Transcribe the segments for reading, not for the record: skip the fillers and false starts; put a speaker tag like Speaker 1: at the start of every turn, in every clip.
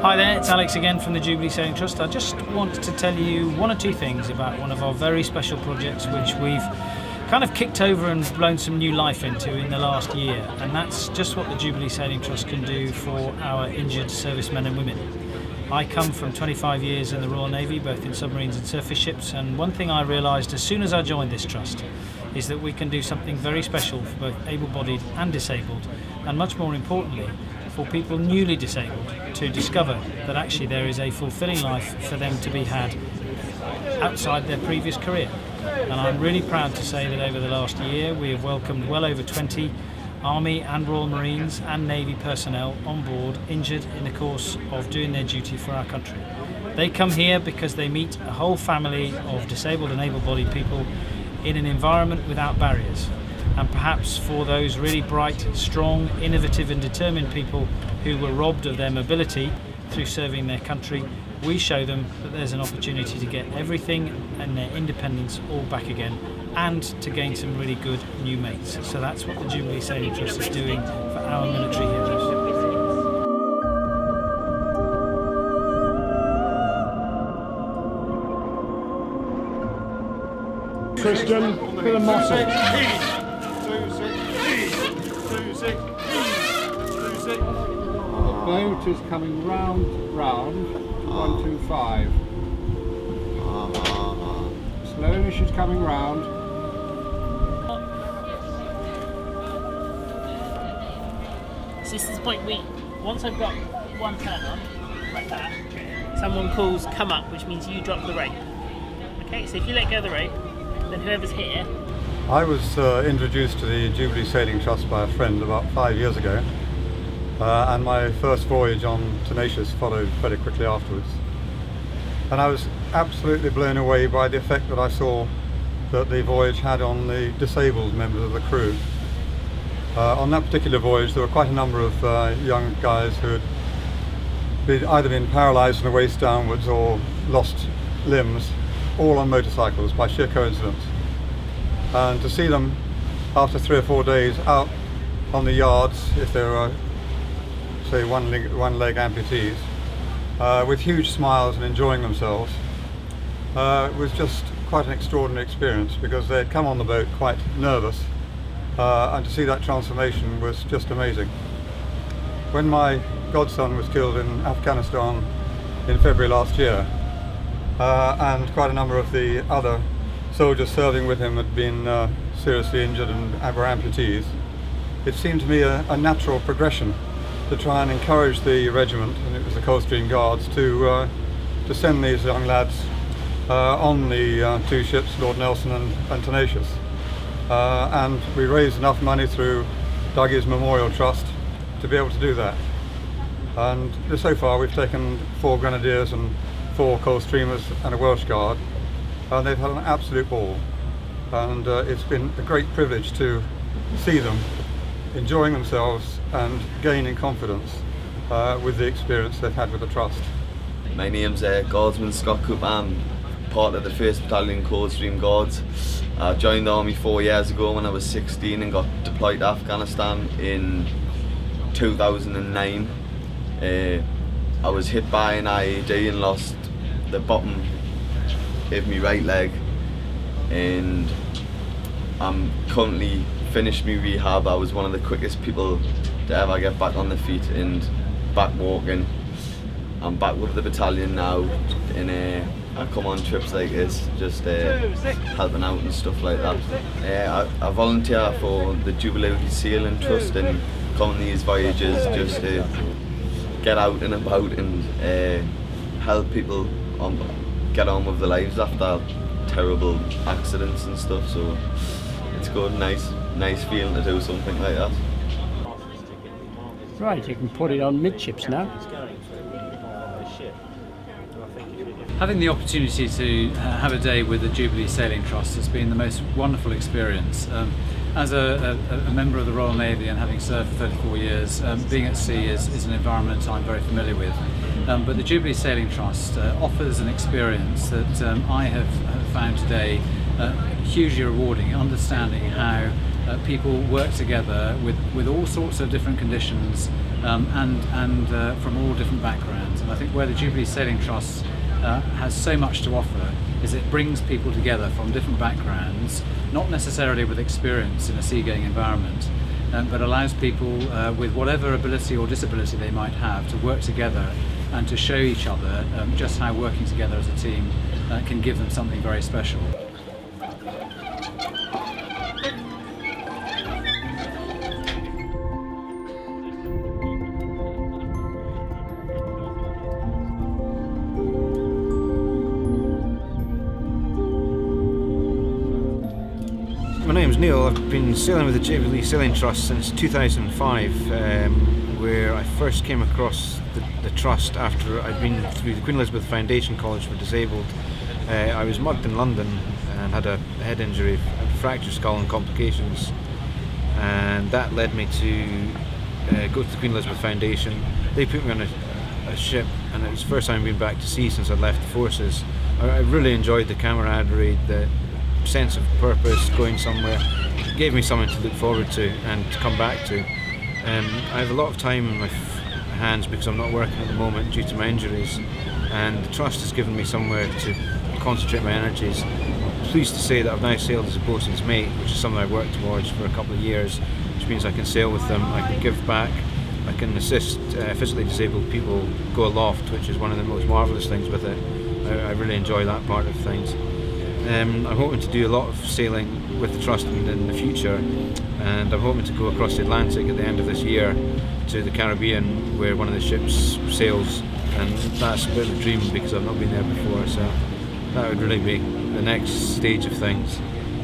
Speaker 1: Hi there, it's Alex again from the Jubilee Sailing Trust. I just wanted to tell you one or two things about one of our very special projects which we've kind of kicked over and blown some new life into in the last year, and that's just what the Jubilee Sailing Trust can do for our injured servicemen and women. I come from 25 years in the Royal Navy, both in submarines and surface ships, and one thing I realised as soon as I joined this trust is that we can do something very special for both able-bodied and disabled, and much more importantly for people newly disabled to discover that actually there is a fulfilling life for them to be had outside their previous career. And I'm really proud to say that over the last year we have welcomed well over 20 Army and Royal Marines and Navy personnel on board injured in the course of doing their duty for our country. They come here because they meet a whole family of disabled and able-bodied people in an environment without barriers. And perhaps for those really bright, strong, innovative and determined people who were robbed of their mobility through serving their country, we show them that there's an opportunity to get everything and their independence all back again, and to gain some really good new mates. So that's what the Jubilee Sailing Trust is doing for our military heroes.
Speaker 2: Christian, bit of muscle. The boat is coming round to 125. Slowly she's coming round.
Speaker 3: So this is the point once I've got one turn on, like that, someone calls come up, which means you drop the rope. Okay, so if you let go of the rope, then whoever's here.
Speaker 4: I was introduced to the Jubilee Sailing Trust by a friend about 5 years ago, and my first voyage on Tenacious followed very quickly afterwards. And I was absolutely blown away by the effect that I saw that the voyage had on the disabled members of the crew. On that particular voyage there were quite a number of young guys who had either been paralysed from the waist downwards or lost limbs, all on motorcycles by sheer coincidence. And to see them after 3 or 4 days out on the yards, if they were say one leg amputees, with huge smiles and enjoying themselves, was just quite an extraordinary experience, because they had come on the boat quite nervous, and to see that transformation was just amazing. When my godson was killed in Afghanistan in February last year, and quite a number of the other soldiers serving with him had been seriously injured and were amputees, it seemed to me a natural progression to try and encourage the regiment, and it was the Coldstream Guards, to send these young lads on the two ships, Lord Nelson and Tenacious. And we raised enough money through Dougie's Memorial Trust to be able to do that. And so far we've taken 4 Grenadiers and 4 Coldstreamers and a Welsh Guard, and they've had an absolute ball. And it's been a great privilege to see them enjoying themselves and gaining confidence with the experience they've had with the Trust.
Speaker 5: My name's Guardsman Scott Cooper. I'm part of the 1st Battalion Coldstream Guards. I joined the Army 4 years ago when I was 16 and got deployed to Afghanistan in 2009. I was hit by an IED and lost the bottom of my right leg, and I'm currently finished my rehab. I was one of the quickest people to ever get back on the feet and back walking. I'm back with the battalion now, and I come on trips like this, just helping out and stuff like that. I volunteer for the Jubilee Sailing Trust and come on these voyages just to get out and about and help people get on with their lives after terrible accidents and stuff. So it's good, nice feeling to do something like that.
Speaker 2: Right, you can put it on midships now.
Speaker 6: Having the opportunity to have a day with the Jubilee Sailing Trust has been the most wonderful experience. As a member of the Royal Navy and having served for 34 years, being at sea is an environment I'm very familiar with. But the Jubilee Sailing Trust offers an experience that I have found today hugely rewarding, understanding how people work together with all sorts of different conditions and from all different backgrounds. And I think where the Jubilee Sailing Trust has so much to offer is it brings people together from different backgrounds, not necessarily with experience in a seagoing environment, but allows people with whatever ability or disability they might have to work together and to show each other just how working together as a team can give them something very special.
Speaker 7: My name's Neil. I've been sailing with the Jubilee Sailing Trust since 2005, where I first came across the trust after I'd been through the Queen Elizabeth Foundation College for Disabled. I was mugged in London and had a head injury, a fractured skull and complications, and that led me to go to the Queen Elizabeth Foundation. They put me on a ship, and it was the first time I'd been back to sea since I'd left the forces. I really enjoyed the camaraderie, the sense of purpose, going somewhere. It gave me something to look forward to and to come back to. I have a lot of time in my hands because I'm not working at the moment due to my injuries, and the trust has given me somewhere to concentrate my energies. I'm pleased to say that I've now sailed as a boatswain's mate, which is something I've worked towards for a couple of years, which means I can sail with them, I can give back, I can assist physically disabled people go aloft, which is one of the most marvellous things with it. I really enjoy that part of things. I'm hoping to do a lot of sailing with the trust in the future, and I'm hoping to go across the Atlantic at the end of this year to the Caribbean, where one of the ships sails, and that's a bit of a dream because I've not been there before, so that would really be the next stage of things.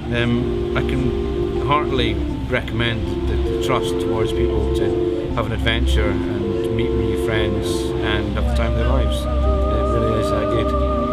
Speaker 7: I can heartily recommend the trust towards people to have an adventure and meet new friends and have the time of their lives. It really is that good.